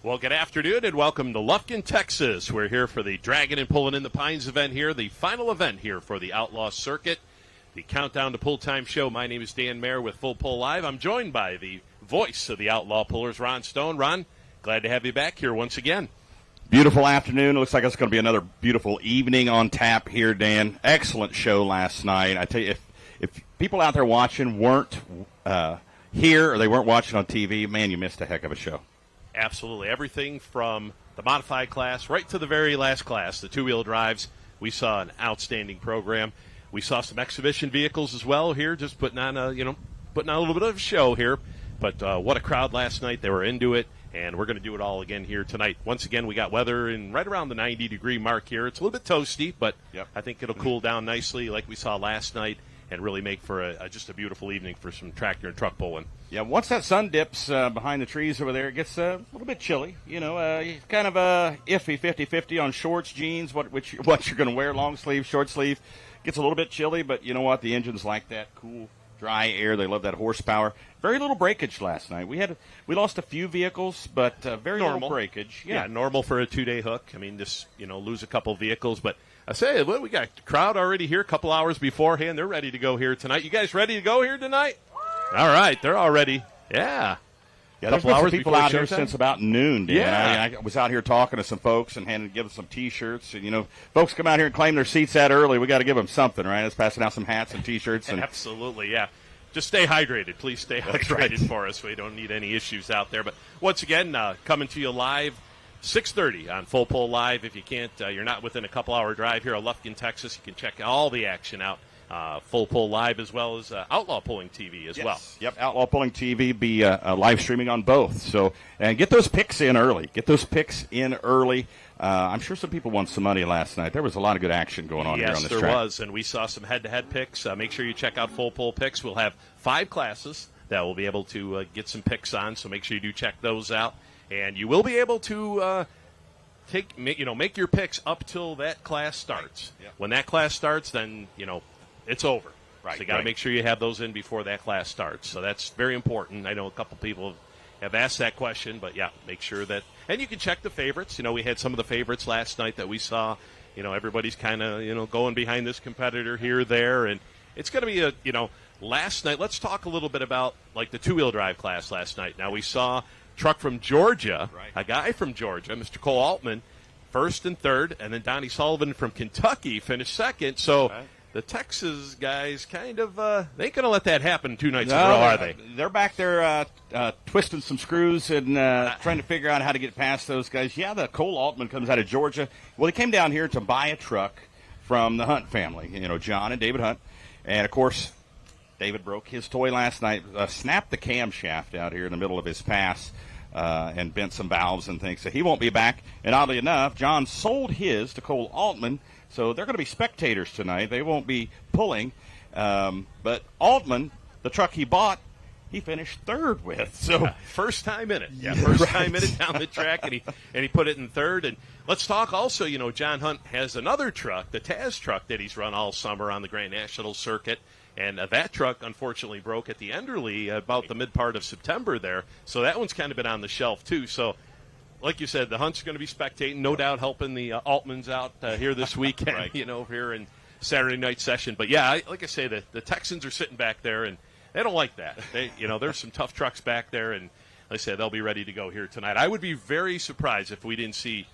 Well, good afternoon and welcome to Lufkin, Texas. We're here for the Draggin Pullin in the Pines event here, the final event here for the Outlaw Circuit, the Countdown to Pull Time show. My name is Dan Mayer with Full Pull Live. I'm joined by the voice of the Outlaw Pullers, Ron Stone. Ron, glad to have you back here once again. Beautiful afternoon. Looks like it's going to be another beautiful evening on tap here, Dan. Excellent show last night. I tell you, if people out there watching weren't here or they weren't watching on TV, man, you missed a heck of a show. Absolutely. Everything from the modified class right to the very last class, the two-wheel drives. We saw an outstanding program. We saw some exhibition vehicles as well here, just putting on a little bit of a show here. But what a crowd last night. They were into it, and we're going to do it all again here tonight. Once again, we got weather in right around the 90-degree mark here. It's a little bit toasty, but yep. I think it'll cool down nicely like we saw last night and really make for just a beautiful evening for some tractor and truck pulling. Yeah, once that sun dips behind the trees over there, it gets a little bit chilly. You know, kind of iffy 50-50 on shorts, jeans, what you're going to wear, long sleeve, short sleeve. Gets a little bit chilly, but you know what? The engines like that cool, dry air. They love that horsepower. Very little breakage last night. We lost a few vehicles, but very normal little breakage. Yeah, normal for a two-day hook. I mean, just lose a couple vehicles, but I say, we got the crowd already here a couple hours beforehand. They're ready to go here tonight. You guys ready to go here tonight? All right, they're all ready. Yeah. Yeah, there's been some people out here since about noon, Dan. Yeah. I was out here talking to some folks and give them some T-shirts. And, folks come out here and claim their seats that early. We got to give them something, right? Let's passing out some hats and T-shirts. Absolutely, yeah. Just stay hydrated. Please stay hydrated for us. We don't need any issues out there. But once again, coming to you live, 6:30 on Full Pull Live. If you can't, you're not within a couple-hour drive here at Lufkin, Texas, you can check all the action out. Full Pull Live as well as Outlaw Pulling TV as well. Yep, Outlaw Pulling TV be live streaming on both. So, and get those picks in early. I'm sure some people won some money last night. There was a lot of good action going on here on this track. Yes, there was, and we saw some head-to-head picks. Make sure you check out Full Pull Picks. We'll have 5 classes that we'll be able to get some picks on, so make sure you do check those out. And you will be able to make your picks up till that class starts. Right. Yep. When that class starts, then, it's over. Right. So you got to make sure you have those in before that class starts. So that's very important. I know a couple people have asked that question, but yeah, make sure that. And you can check the favorites. We had some of the favorites last night that we saw. Everybody's kind of going behind this competitor here, there, and it's going to be last night. Let's talk a little bit about like the two-wheel drive class last night. Now we saw truck from Georgia, a guy from Georgia, Mr. Cole Altman, first and third, and then Donnie Sullivan from Kentucky finished second. So. Right. The Texas guys kind of, they ain't going to let that happen 2 nights in a row, are they? They're back there twisting some screws and trying to figure out how to get past those guys. Yeah, the Cole Altman comes out of Georgia. Well, he came down here to buy a truck from the Hunt family, John and David Hunt. And, of course, David broke his toy last night, snapped the camshaft out here in the middle of his pass and bent some valves and things. So he won't be back. And oddly enough, John sold his to Cole Altman. So they're going to be spectators tonight. They won't be pulling. But Altman, the truck he bought, he finished third with. So first time in it. Yeah, first time in it down the track, and he put it in third. And let's talk also, John Hunt has another truck, the Taz truck that he's run all summer on the Grand National Circuit. And that truck, unfortunately, broke at the Enderley about the mid-part of September there. So that one's kind of been on the shelf, too. So like you said, the Hunts are going to be spectating, no doubt helping the Altmans out here this weekend, right. Here in Saturday night session. But, yeah, like I say, the Texans are sitting back there, and they don't like that. There's some tough trucks back there, and like I said, they'll be ready to go here tonight. I would be very surprised if we didn't see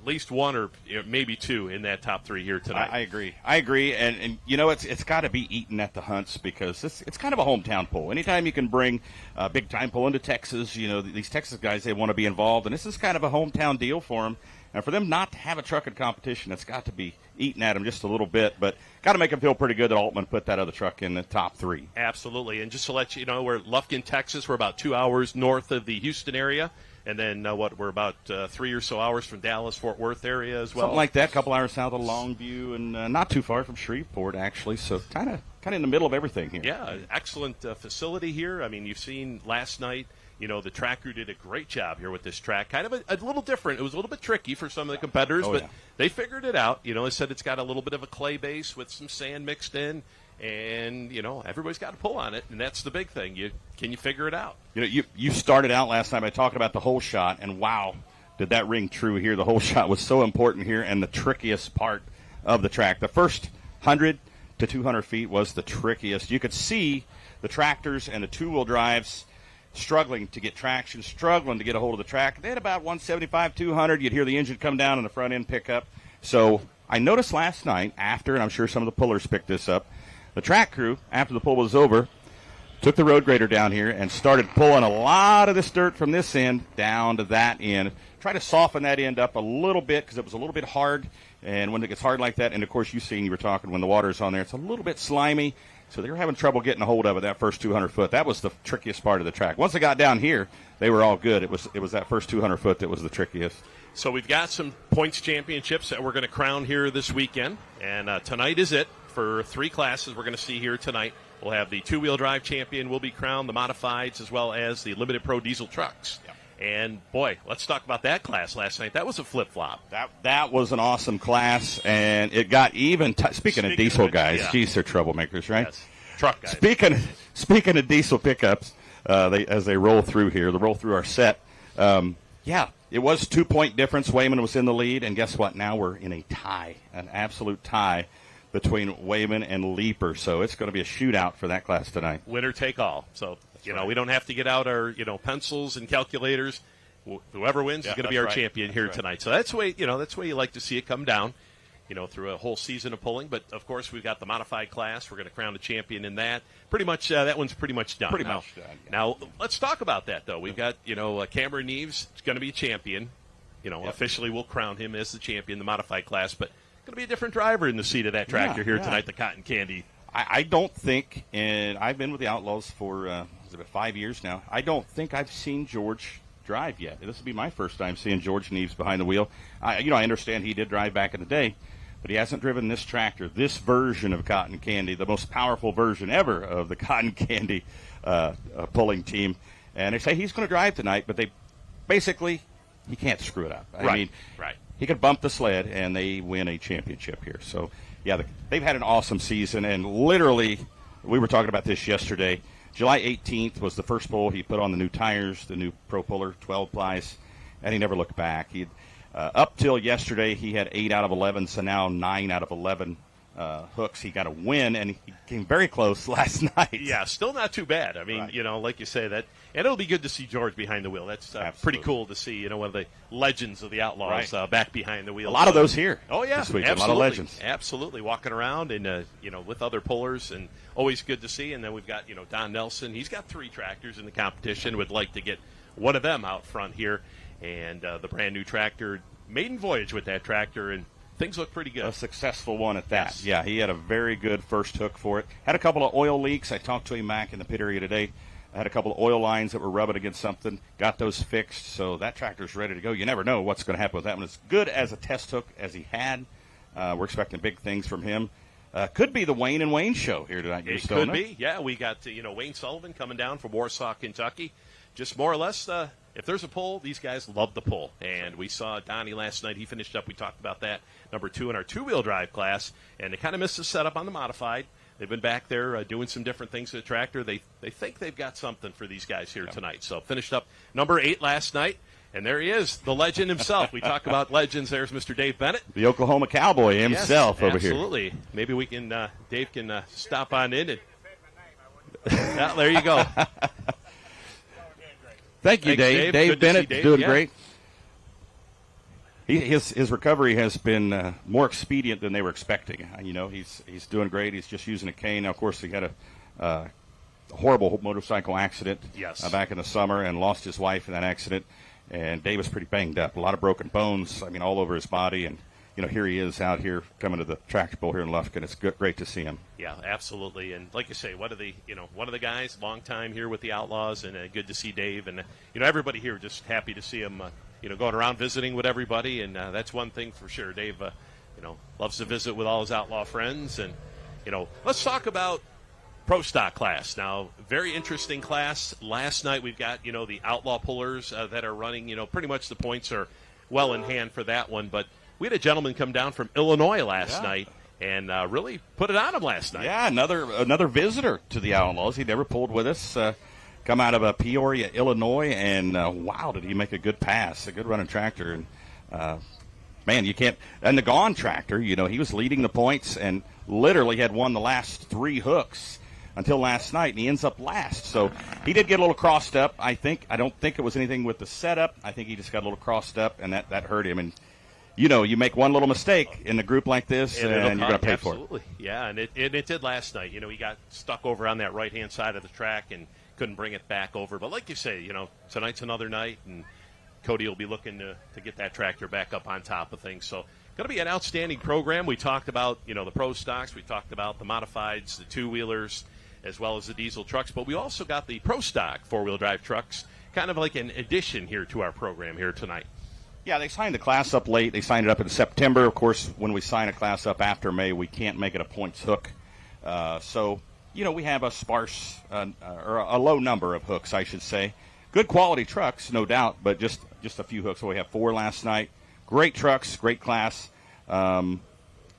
at least one or maybe 2 in that top 3 here tonight. I agree. And it's got to be eaten at the Hunts because it's kind of a hometown pull. Anytime you can bring a big-time pull into Texas, these Texas guys, they want to be involved. And this is kind of a hometown deal for them. And for them not to have a trucking competition, it's got to be eaten at them just a little bit. But got to make them feel pretty good that Altman put that other truck in the top 3. Absolutely. And just to let you know, we're Lufkin, Texas. We're about 2 hours north of the Houston area. And then, we're about 3 or so hours from Dallas, Fort Worth area as well. Something like that, a couple hours south of Longview, and not too far from Shreveport, actually. So kind of in the middle of everything here. Yeah, excellent facility here. I mean, you've seen last night, the track crew did a great job here with this track. Kind of a little different. It was a little bit tricky for some of the competitors, but they figured it out. They said it's got a little bit of a clay base with some sand mixed in. and everybody's got to pull on it, and that's the big thing. Can you figure it out? You started out last night by talking about the hole shot, and wow, did that ring true here. The hole shot was so important here and the trickiest part of the track. The first 100 to 200 feet was the trickiest. You could see the tractors and the two-wheel drives struggling to get traction, struggling to get a hold of the track. They had about 175, 200. You'd hear the engine come down and the front end pick up. So I noticed last night after, and I'm sure some of the pullers picked this up, the track crew, after the pull was over, took the road grader down here and started pulling a lot of this dirt from this end down to that end. Try to soften that end up a little bit because it was a little bit hard. And when it gets hard like that, and of course you were talking when the water's on there, it's a little bit slimy. So they were having trouble getting a hold of it that first 200 foot. That was the trickiest part of the track. Once they got down here, they were all good. It was that first 200 foot that was the trickiest. So we've got some points championships that we're going to crown here this weekend. And tonight is it for 3 classes we're going to see here tonight. We'll have the two-wheel drive champion will be crowned, the modifieds, as well as the limited pro diesel trucks. Yep. And, boy, let's talk about that class last night. That was a flip-flop. That was an awesome class, and it got even. Speaking of diesel guys, geez, they're troublemakers, right? Yes. Truck guys. Speaking of diesel pickups, as they roll through here, they roll through our set. It was 2-point difference. Wayman was in the lead, and guess what? Now we're in a tie, an absolute tie between Wayman and Leaper. So it's going to be a shootout for that class tonight. Winner take all. So, we don't have to get out our, pencils and calculators. Whoever wins is going to be our champion here tonight. So that's the way, that's the way you like to see it come down, through a whole season of pulling. But, of course, we've got the modified class. We're going to crown a champion in that. Pretty much, that one's pretty much done. Much done. Yeah. Now, let's talk about that, though. We've got, Cameron Neves is going to be a champion. Officially we'll crown him as the champion, the modified class. But going to be a different driver in the seat of that tractor here tonight, the Cotton Candy. I don't think, and I've been with the Outlaws for about 5 years now, I don't think I've seen George drive yet. This will be my first time seeing George Neves behind the wheel. I understand he did drive back in the day, but he hasn't driven this tractor, this version of Cotton Candy, the most powerful version ever of the Cotton Candy pulling team. And they say he's going to drive tonight, but he can't screw it up. I mean, he could bump the sled, and they win a championship here. So, they've had an awesome season, and literally, we were talking about this yesterday. July 18th was the first pull. He put on the new tires, the new Pro Puller 12 plies, and he never looked back. Up till yesterday, he had 8 out of 11, so now 9 out of 11 hooks. He got a win, and he came very close last night. Yeah, still not too bad. I mean, like you say, that, and it'll be good to see George behind the wheel. That's pretty cool to see, one of the legends of the Outlaws back behind the wheel. A lot of those here. Oh, yeah, this week. Absolutely. A lot of legends. Absolutely, walking around and, with other pullers, and always good to see. And then we've got, Don Nelson. He's got 3 tractors in the competition. Would like to get one of them out front here. And the brand-new tractor, maiden voyage with that tractor, and things look pretty good. A successful one at that. Yes. Yeah, he had a very good first hook for it. Had a couple of oil leaks. I talked to him back in the pit area today. I had a couple of oil lines that were rubbing against something. Got those fixed, so that tractor's ready to go. You never know what's going to happen with that one. As good as a test hook as he had. We're expecting big things from him. Could be the Wayne and Wayne show here tonight. It could be. Yeah, we got Wayne Sullivan coming down from Warsaw, Kentucky. Just more or less, if there's a pull, these guys love the pull. And we saw Donnie last night. He finished up. We talked about that. Number 2 in our two-wheel drive class. And they kind of missed the setup on the modified. They've been back there doing some different things to the tractor. They think they've got something for these guys here tonight. So finished up number 8 last night. And there he is, the legend himself. We talk about legends. There's Mr. Dave Bennett. The Oklahoma Cowboy himself over here. Absolutely. Maybe we can, Dave can stop on in. And there you go. Thank you, Thanks, Dave. Dave Bennett Dave. Doing great. His recovery has been more expedient than they were expecting. He's doing great. He's just using a cane. Now, of course, he had a horrible motorcycle accident back in the summer and lost his wife in that accident. And Dave was pretty banged up. A lot of broken bones, all over his body. And, here he is out here coming to the tractor pull here in Lufkin. It's great to see him. Yeah, absolutely. And like you say, one of the guys, long time here with the Outlaws, and good to see Dave. And, everybody here just happy to see him, going around visiting with everybody. And that's one thing for sure. Dave, loves to visit with all his Outlaw friends. And, let's talk about Pro Stock class. Now, very interesting class. Last night we've got, the Outlaw pullers that are running, pretty much the points are well in hand for that one. But we had a gentleman come down from Illinois last night, and really put it on him last night. Yeah, another visitor to the Outlaws. He never pulled with us. Come out of Peoria, Illinois, and wow, did he make a good pass, a good running tractor. And man, you can't. And the Gone tractor, he was leading the points and literally had won the last 3 hooks until last night, and he ends up last. So he did get a little crossed up, I think. I don't think it was anything with the setup. I think he just got a little crossed up, and that hurt him. And, you make one little mistake in a group like this, and you're going to pay for it. Absolutely. Yeah, and it did last night. He got stuck over on that right-hand side of the track and couldn't bring it back over. But like you say, tonight's another night, and Cody will be looking to get that tractor back up on top of things. So going to be an outstanding program. We talked about, the pro stocks. We talked about the modifieds, the two-wheelers, as well as the diesel trucks. But we also got the pro stock four-wheel drive trucks, kind of like an addition here to our program here tonight. Yeah, they signed the class up late. They signed it up in September. Of course, when we sign a class up after May, we can't make it a points hook. So, we have a sparse or a low number of hooks, I should say. Good quality trucks, no doubt, but just a few hooks. So we have 4 last night. Great trucks, great class. A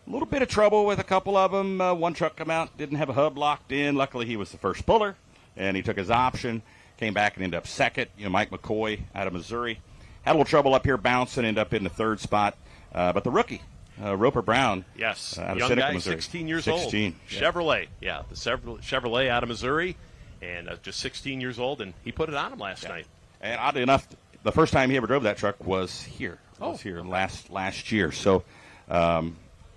little bit of trouble with a couple of them. One truck come out, didn't have a hub locked in. Luckily, he was the first puller, and he took his option, came back and ended up second. Mike McCoy out of Missouri. Had a little trouble up here bouncing, ended up in the 3rd spot. But the rookie, Roper Brown. Yes, out of young Seneca, guy, Missouri. 16 years 16, old. Chevrolet, the Chevrolet out of Missouri, and just 16 years old, and he put it on him last night. And oddly enough, the first time he ever drove that truck was here. Last year. So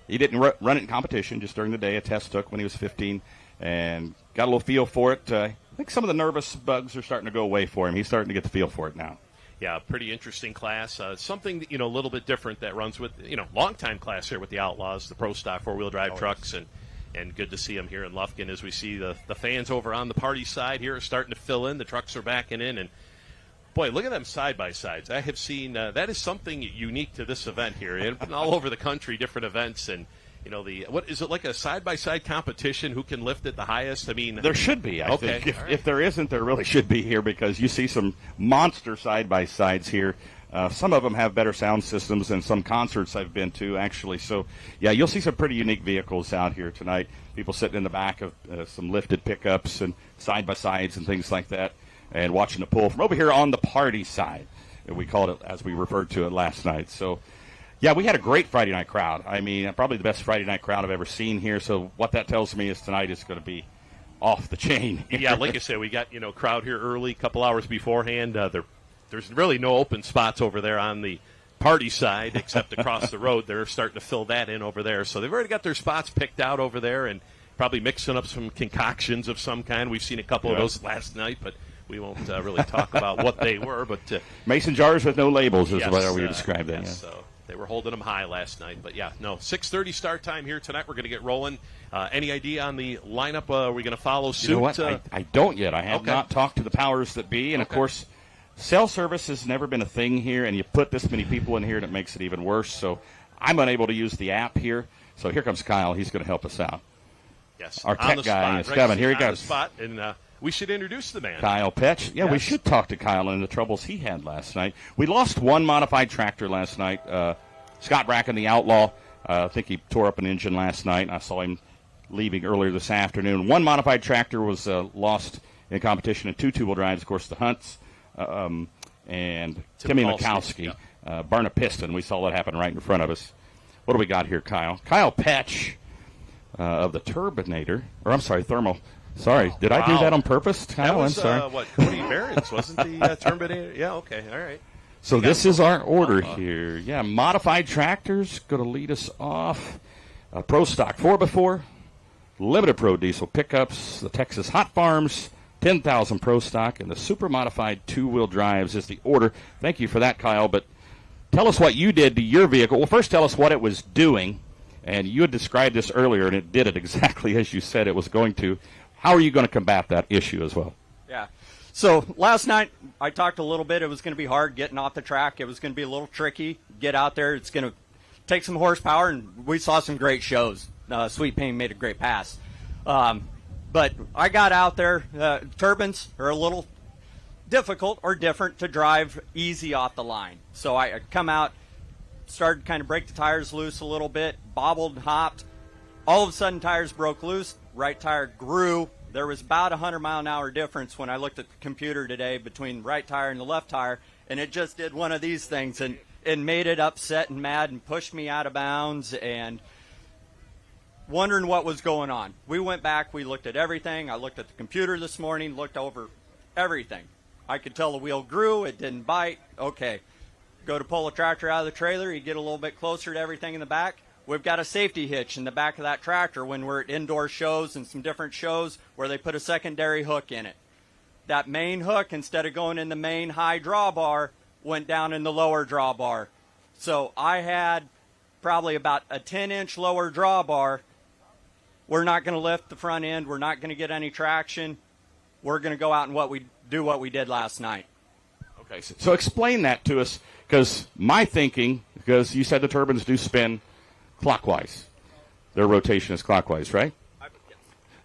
he didn't run it in competition, just during the day, a test took when he was 15, and got a little feel for it. I think some of the nervous bugs are starting to go away for him. He's starting to get the feel for it now. Yeah, pretty interesting class. Something that, a little bit different that runs with, long-time class here with the Outlaws, the pro stock four-wheel drive trucks, and good to see them here in Lufkin as we see the fans over on the party side here are starting to fill in. The trucks are backing in, and boy, look at them side-by-sides. I have seen that is something unique to this event here. And all over the country, different events, and what is it, like a side-by-side competition? Who can lift it the highest? I mean, there should be. I think if there isn't, there really should be here, because you see some monster side-by-sides here. Some of them have better sound systems than some concerts I've been to, actually. So, yeah, you'll see some pretty unique vehicles out here tonight. People sitting in the back of some lifted pickups and side-by-sides and things like that, and watching the pull from over here on the party side. We called it, as we referred to it last night. So, yeah, we had a great Friday night crowd. I mean, probably the best Friday night crowd I've ever seen here. So what that tells me is tonight is going to be off the chain. Yeah, like I said, we got, crowd here early, a couple hours beforehand. There's really no open spots over there on the party side except across the road. They're starting to fill that in over there. So they've already got their spots picked out over there and probably mixing up some concoctions of some kind. We've seen a couple of those last night, but we won't really talk about what they were. But mason jars with no labels is what we describe that. Yes, so they were holding them high last night. But, 6:30 start time here tonight. We're going to get rolling. Any idea on the lineup? Are we going to follow suit? You know what? I don't yet. I have not talked to the powers that be. And, of course, cell service has never been a thing here, and you put this many people in here, and it makes it even worse. So I'm unable to use the app here. So here comes Kyle. He's going to help us out. Yes. Our tech guy is coming. Here he goes. Spot, and we should introduce the man. Kyle Petch. Yeah, we should talk to Kyle and the troubles he had last night. We lost one modified tractor last night. Scott Bracken, the Outlaw, I think he tore up an engine last night. I saw him leaving earlier this afternoon. One modified tractor was lost in competition in 2 two-wheel drives. Of course, the Hunts and Timmy Mikowski, burn a piston. We saw that happen right in front of us. What do we got here, Kyle? Kyle Petch of the Turbinator. Or, I'm sorry, Thermal. Sorry, did I do that on purpose, Kyle? That was, I'm sorry. Cody Barron's, wasn't the Terminator? Yeah, okay, all right. So this is our order here. Yeah, modified tractors, going to lead us off. Pro stock 4x4, limited pro diesel pickups, the Texas Hot Farms, 10,000 pro stock, and the super modified two-wheel drives is the order. Thank you for that, Kyle. But tell us what you did to your vehicle. Well, first tell us what it was doing. And you had described this earlier, and it did it exactly as you said it was going to. How are you going to combat that issue as well? Yeah. So last night I talked a little bit. It was going to be hard getting off the track. It was going to be a little tricky. Get out there. It's going to take some horsepower, and we saw some great shows. Sweet Pain made a great pass. But I got out there. Turbines are a little difficult or different to drive easy off the line. So I come out, started kind of break the tires loose a little bit, bobbled, hopped, all of a sudden tires broke loose, right tire grew. There was about a 100-mile-an-hour difference when I looked at the computer today between the right tire and the left tire, and it just did one of these things and made it upset and mad and pushed me out of bounds and wondering what was going on. We went back, we looked at everything. I looked at the computer this morning, looked over everything. I could tell the wheel grew, it didn't bite. Okay, go to pull the tractor out of the trailer, you get a little bit closer to everything in the back. We've got a safety hitch in the back of that tractor when we're at indoor shows and some different shows where they put a secondary hook in it. That main hook, instead of going in the main high drawbar, went down in the lower drawbar. So I had probably about a 10-inch lower drawbar. We're not going to lift the front end. We're not going to get any traction. We're going to go out and what we did last night. Okay, so explain that to us, because my thinking, because you said the turbines do spin clockwise. Their rotation is clockwise, right?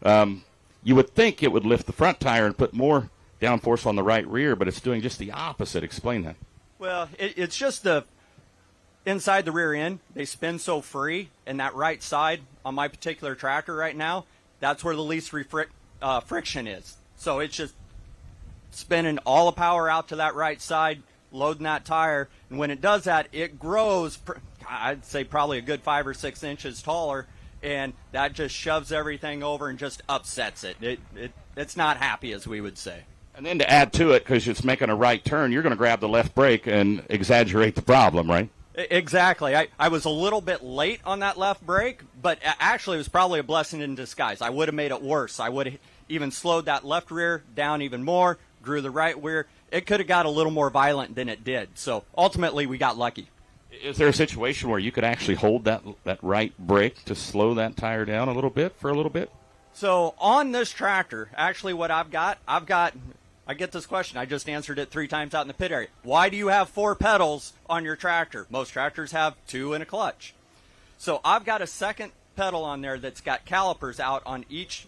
You would think it would lift the front tire and put more downforce on the right rear, but it's doing just the opposite. Explain that. Well, it's just the inside the rear end. They spin so free, and that right side on my particular tractor right now, that's where the least friction is. So it's just spinning all the power out to that right side, loading that tire, and when it does that, it grows, I'd say probably a good 5 or 6 inches taller, and that just shoves everything over and just upsets it. It's not happy, as we would say. And then to add to it, because it's making a right turn, you're going to grab the left brake and exaggerate the problem, right? Exactly. I was a little bit late on that left brake, but actually it was probably a blessing in disguise. I would have made it worse. I would have even slowed that left rear down even more, grew the right rear. It could have got a little more violent than it did. So ultimately we got lucky. Is there a situation where you could actually hold that right brake to slow that tire down a little bit for a little bit? So on this tractor, actually what I get this question. I just answered it 3 times out in the pit area. Why do you have 4 pedals on your tractor? Most tractors have 2 and a clutch. So I've got a second pedal on there that's got calipers out on each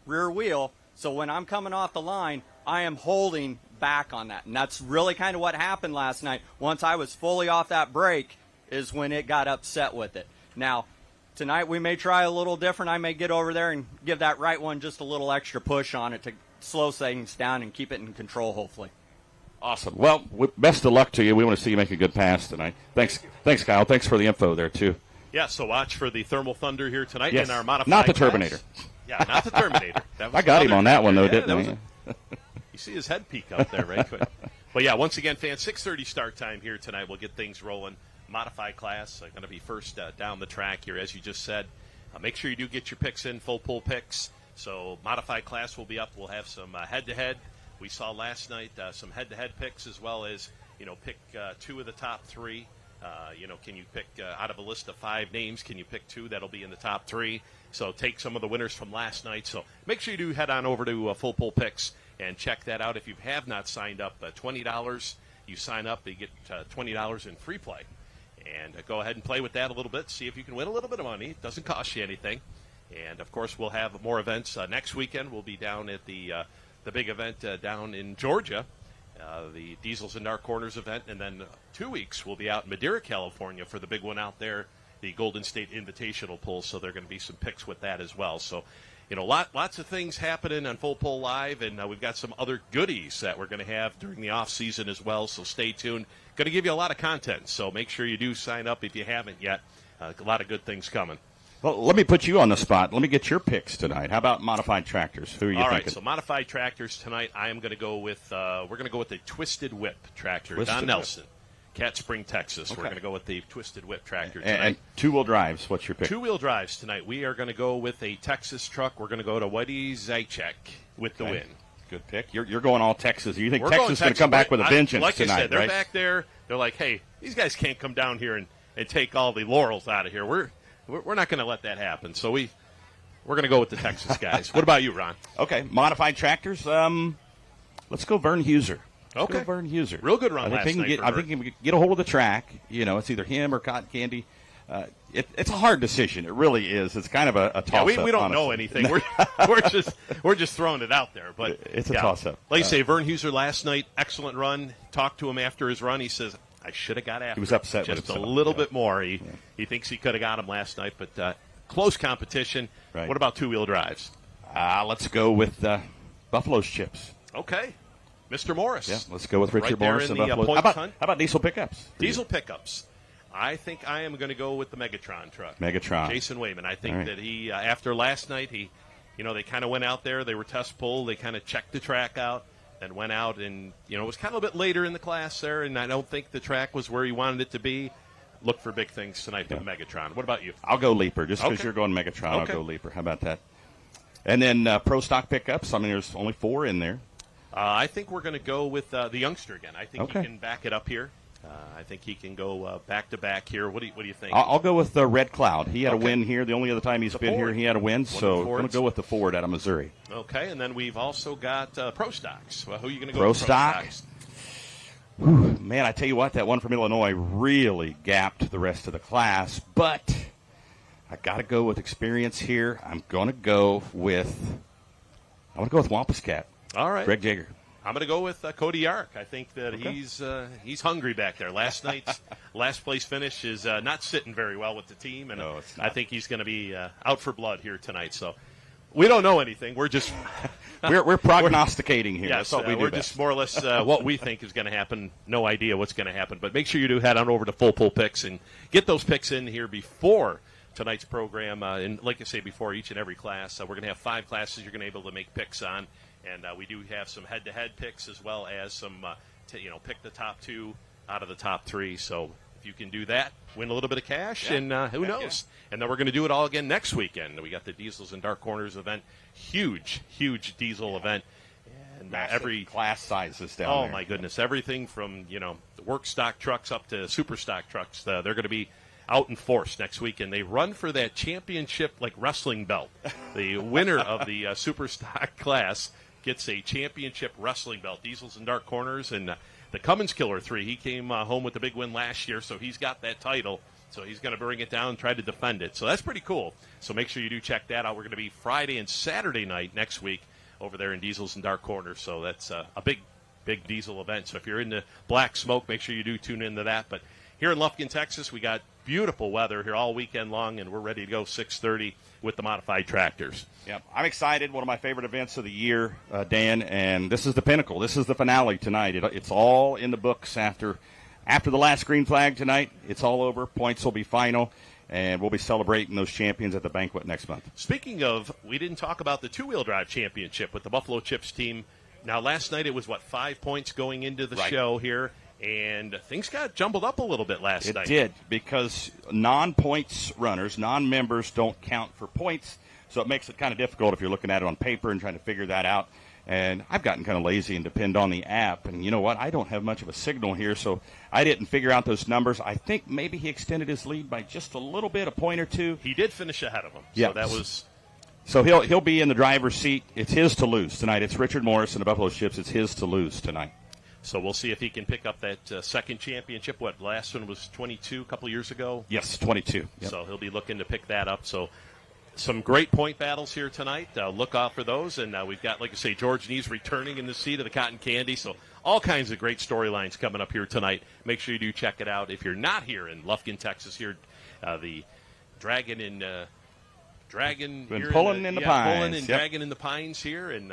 rear wheel. So when I'm coming off the line, I am holding back on that. And that's really kind of what happened last night. Once I was fully off that brake is when it got upset with it. Now, tonight we may try a little different. I may get over there and give that right one just a little extra push on it to slow things down and keep it in control, hopefully. Awesome. Well, best of luck to you. We want to see you make a good pass tonight. Thanks, Kyle. Thanks for the info there, too. Yeah, so watch for the Thermal Thunder here tonight yes. in our modified Not the class. Terminator. Yeah, not the Terminator. That was I got him on that one, though, didn't I? You see his head peek up there, right? But yeah, once again, fans, 6:30 start time here tonight. We'll get things rolling. Modified class going to be first down the track here, as you just said. Make sure you do get your picks in, full pull picks. So modified class will be up. We'll have some head-to-head. We saw last night some head-to-head picks, as well as, pick 2 of the top 3. Can you pick out of a list of 5 names, can you pick 2 that'll be in the top 3? So take some of the winners from last night. So make sure you do head on over to Full Pull Picks and check that out. If you have not signed up, $20, you sign up, you get $20 in free play. And go ahead and play with that a little bit, see if you can win a little bit of money. It doesn't cost you anything. And, of course, we'll have more events. Next weekend we'll be down at the big event down in Georgia, the Diesels and Dark Corners event. And then 2 weeks we'll be out in Madeira, California for the big one out there, the Golden State Invitational Pull. So there are going to be some picks with that as well. So, lots of things happening on Full Pull Live. And we've got some other goodies that we're going to have during the off season as well. So stay tuned. Going to give you a lot of content. So make sure you do sign up if you haven't yet. A lot of good things coming. Well, let me put you on the spot. Let me get your picks tonight. How about modified tractors? Who are you thinking? All thinking? right, so modified tractors tonight. I am going to go with we're going to go with the Twisted Whip tractor. Don Nelson, Cat Spring, Texas. Okay. We're going to go with the Twisted Whip tractor tonight. And 2-wheel drives. What's your pick? 2-wheel drives tonight. We are going to go with a Texas truck. We're going to go to Whitey Zajac with the win. Good pick. You're going all Texas. You think Texas is going to come back with a vengeance like tonight, I said, they're right? back there. They're like, hey, these guys can't come down here and take all the laurels out of here. We're not going to let that happen. So we're going to go with the Texas guys. What about you, Ron? Okay, modified tractors. Let's go Vern Huser. Okay, Vern Huser. Real good run last night. I think he can get a hold of the track. It's either him or Cotton Candy. It's a hard decision. It really is. It's kind of a toss-up. Yeah, we don't know anything. We're just throwing it out there. But it's a toss-up. Like you say, Vern Huser last night, excellent run. Talked to him after his run. He says, I should have got after. He was upset just with a little bit more. He thinks he could have got him last night, but close competition. Right. What about two-wheel drives? Let's go with Buffalo's chips. Okay. Mr. Morris. Yeah, let's go with Richard right there Morris in and the, Buffalo. points How hunt. about diesel pickups? Diesel pickups. I think I am going to go with the Megatron truck. Megatron. Jason Wayman. I think Right. that he, after last night, they kind of went out there. They were test pull. They kind of checked the track out and went out and, it was kind of a bit later in the class there, and I don't think the track was where he wanted it to be. Look for big things tonight with Megatron. What about you? I'll go Leaper. Just because Okay. you're going Megatron, Okay. I'll go Leaper. How about that? And then Pro Stock pickups. I mean, there's only 4 in there. I think we're going to go with the youngster again. I think Okay. he can back it up here. I think he can go back to back here. What do you think? I'll go with Red Cloud. He had Okay. a win here. The only other time he's been Ford. here, he had a win. So I'm going Fords. to go with the Ford out of Missouri. Okay, and then we've also got Pro Stocks. Well, who are you going to go Pro with? Stock? Man, I tell you what, that one from Illinois really gapped the rest of the class. But I got to go with experience here. I'm going to go with Wampus Cat. All right. Greg Jager. I'm going to go with Cody Yark. I think that he's hungry back there. Last night's last place finish is not sitting very well with the team, and No, it's not. I think he's going to be out for blood here tonight. So we don't know anything. We're just we're prognosticating here. yes, That's what we do we're best. just more or less what we think is going to happen. No idea what's going to happen, but make sure you do head on over to Full Pull Picks and get those picks in here before tonight's program. And like I say, before each and every class, we're going to have 5 classes you're going to be able to make picks on. And we do have some head-to-head picks as well as some, pick the top 2 out of the top 3. So if you can do that, win a little bit of cash, and who knows? Yeah. And then we're going to do it all again next weekend. We got the Diesels and Dark Corners event, huge diesel event. And every class sizes down there. Oh, my goodness. Everything from, the work stock trucks up to super stock trucks. They're going to be out in force next week, and they run for that championship like wrestling belt. The winner of the super stock class gets a championship wrestling belt. Diesels and Dark Corners, and the Cummins Killer 3. He came home with the big win last year, so he's got that title. So he's going to bring it down and try to defend it. So that's pretty cool. So make sure you do check that out. We're going to be Friday and Saturday night next week over there in Diesels and Dark Corners. So that's a big diesel event. So if you're into black smoke, make sure you do tune into that. But here in Lufkin, Texas, we got beautiful weather here all weekend long, and we're ready to go 6:30 with the modified tractors. Yep, I'm excited. One of my favorite events of the year, Dan, and this is the pinnacle. This is the finale tonight. It's all in the books after the last green flag tonight. It's all over. Points will be final, and we'll be celebrating those champions at the banquet next month. Speaking of, we didn't talk about the two-wheel drive championship with the Buffalo Chips team. Now, last night it was, 5 points going into the show here, and things got jumbled up a little bit last night. It did, because non-points runners, non-members don't count for points, so it makes it kind of difficult if you're looking at it on paper and trying to figure that out. And I've gotten kind of lazy and depend on the app. And you know what? I don't have much of a signal here, so I didn't figure out those numbers. I think maybe he extended his lead by just a little bit, a point or two. He did finish ahead of him. Yeah. So that was... So he'll be in the driver's seat. It's his to lose tonight. It's Richard Morris and the Buffalo Chips. It's his to lose tonight. So we'll see if he can pick up that second championship. The last one was 22 a couple years ago? Yes, 22. Yep. So he'll be looking to pick that up. So some great point battles here tonight. Look out for those. And we've got, like I say, George Nees returning in the seat of the cotton candy. So all kinds of great storylines coming up here tonight. Make sure you do check it out. If you're not here in Lufkin, Texas, here, the Draggin Pullin in the Pines. Pullin and Draggin in the Pines here. And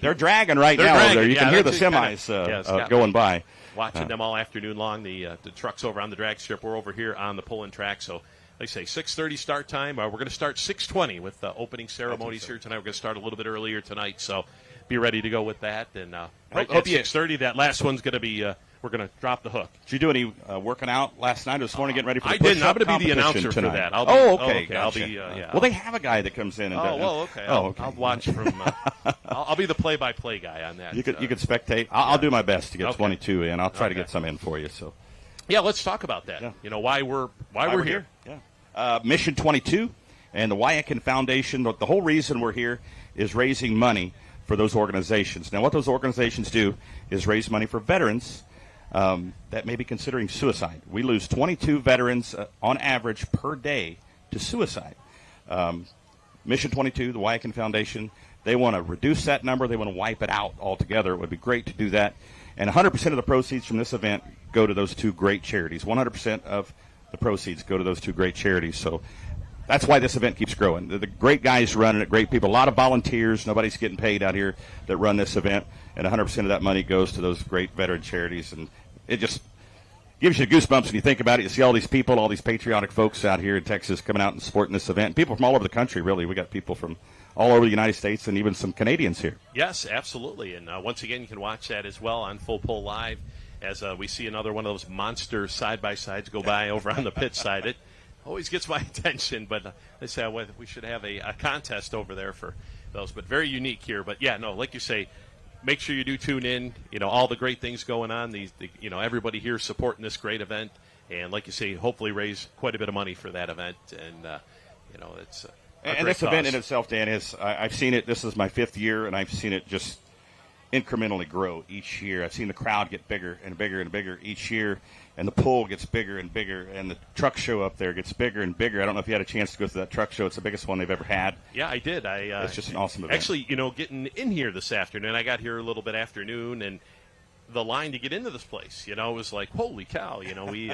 they're dragging right they're now. dragging. There. You can hear the that's semis going by. Watching them all afternoon long. The trucks over on the drag strip. We're over here on the Pullin track. So, like I say, 6:30 start time. We're going to start 6:20 with the opening ceremonies here tonight. We're going to start a little bit earlier tonight. So, be ready to go with that. And right at 6:30, that last one's going to be. We're going to drop the hook. Did you do any working out last night or this morning, getting ready for the I didn't. I'm push-up going to be the announcer tonight? for that. Okay. I'll Gotcha. be. Yeah. Well, they have a guy that comes in and does. Okay. Okay. I'll watch from. I'll be the play-by-play guy on that. You could spectate. I'll do my best to get Okay. 22 in. I'll try to get some in for you. So. Yeah, let's talk about that. Yeah. You know why we're here. Yeah. Mission 22 and the Wyakin Foundation. The whole reason we're here is raising money for those organizations. Now, what those organizations do is raise money for veterans that may be considering suicide. We lose 22 veterans on average per day to suicide. Mission 22, the Wyakin Foundation, they want to reduce that number. They want to wipe it out altogether. It would be great to do that. And 100% of the proceeds from this event go to those two great charities. 100% of the proceeds go to those two great charities. So that's why this event keeps growing. The great guys running it, great people, a lot of volunteers. Nobody's getting paid out here that run this event, and 100% of that money goes to those great veteran charities. And it just gives you goosebumps when you think about it. You see all these people, all these patriotic folks out here in Texas coming out and supporting this event. People from all over the country, really. We got people from all over the United States and even some Canadians here. Yes, absolutely. And once again, you can watch that as well on Full Pull Live as we see another one of those monster side-by-sides go by over on the pit side. It always gets my attention, but they say we should have a contest over there for those. But very unique here. But, yeah, no, like you say, make sure you do tune in. You know, all the great things going on. Everybody here supporting this great event. And like you say, hopefully raise quite a bit of money for that event. And, it's and this event in itself, Dan, I've seen it. This is my 5th year, and I've seen it just incrementally grow each year. I've seen the crowd get bigger and bigger and bigger each year, and the pull gets bigger and bigger, and the truck show up there gets bigger and bigger. I don't know if you had a chance to go through that truck show. It's the biggest one they've ever had. Yeah, I did. It's just an awesome event. Actually, getting in here this afternoon, I got here a little bit afternoon, and the line to get into this place, was like, holy cow. We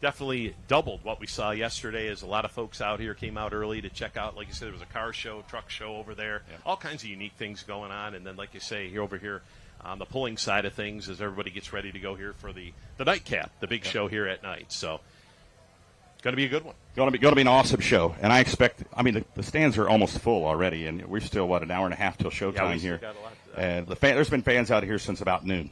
definitely doubled what we saw yesterday as a lot of folks out here came out early to check out. Like you said, there was a car show, truck show over there, all kinds of unique things going on. And then, like you say, over here on the pulling side of things as everybody gets ready to go here for the nightcap, the big show here at night. So it's going to be a good one. Going to be an awesome show. And I expect, the stands are almost full already, and we're still, an hour and a half till showtime here. Got a lot and there's been fans out here since about noon.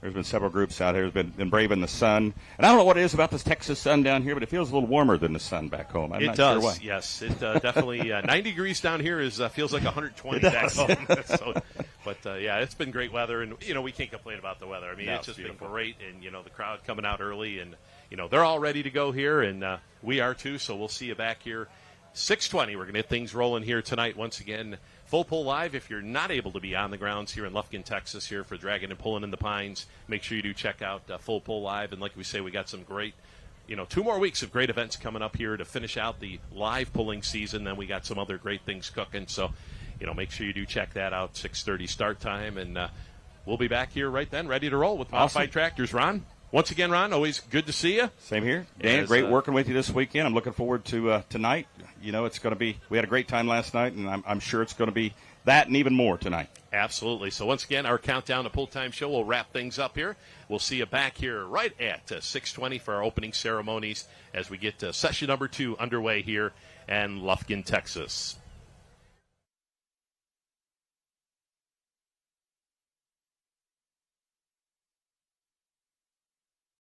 There's been several groups out here. There's been braving the sun. And I don't know what it is about this Texas sun down here, but it feels a little warmer than the sun back home. I'm not sure why. Yes. It definitely 90 degrees down here feels like 120 back home. It's been great weather, and we can't complain about the weather. It's just beautiful. Been great, and the crowd coming out early, and they're all ready to go here, and we are too. So we'll see you back here 6:20. We're going to get things rolling here tonight once again. Full Pull Live. If you're not able to be on the grounds here in Lufkin, Texas, here for Draggin Pullin in the Pines, make sure you do check out Full Pull Live. And like we say, we got some great, 2 more weeks of great events coming up here to finish out the live pulling season. Then we got some other great things cooking. So, make sure you do check that out. 6:30 start time, and we'll be back here right then, ready to roll with Modified Tractors. Ron, once again, Ron, always good to see you. Same here. Dan, great working with you this weekend. I'm looking forward to tonight. It's going to be, we had a great time last night, and I'm sure it's going to be that and even more tonight. Absolutely. So once again, our countdown to Pull Time Show will wrap things up here. We'll see you back here right at 6:20 for our opening ceremonies as we get session number 2 underway here in Lufkin, Texas.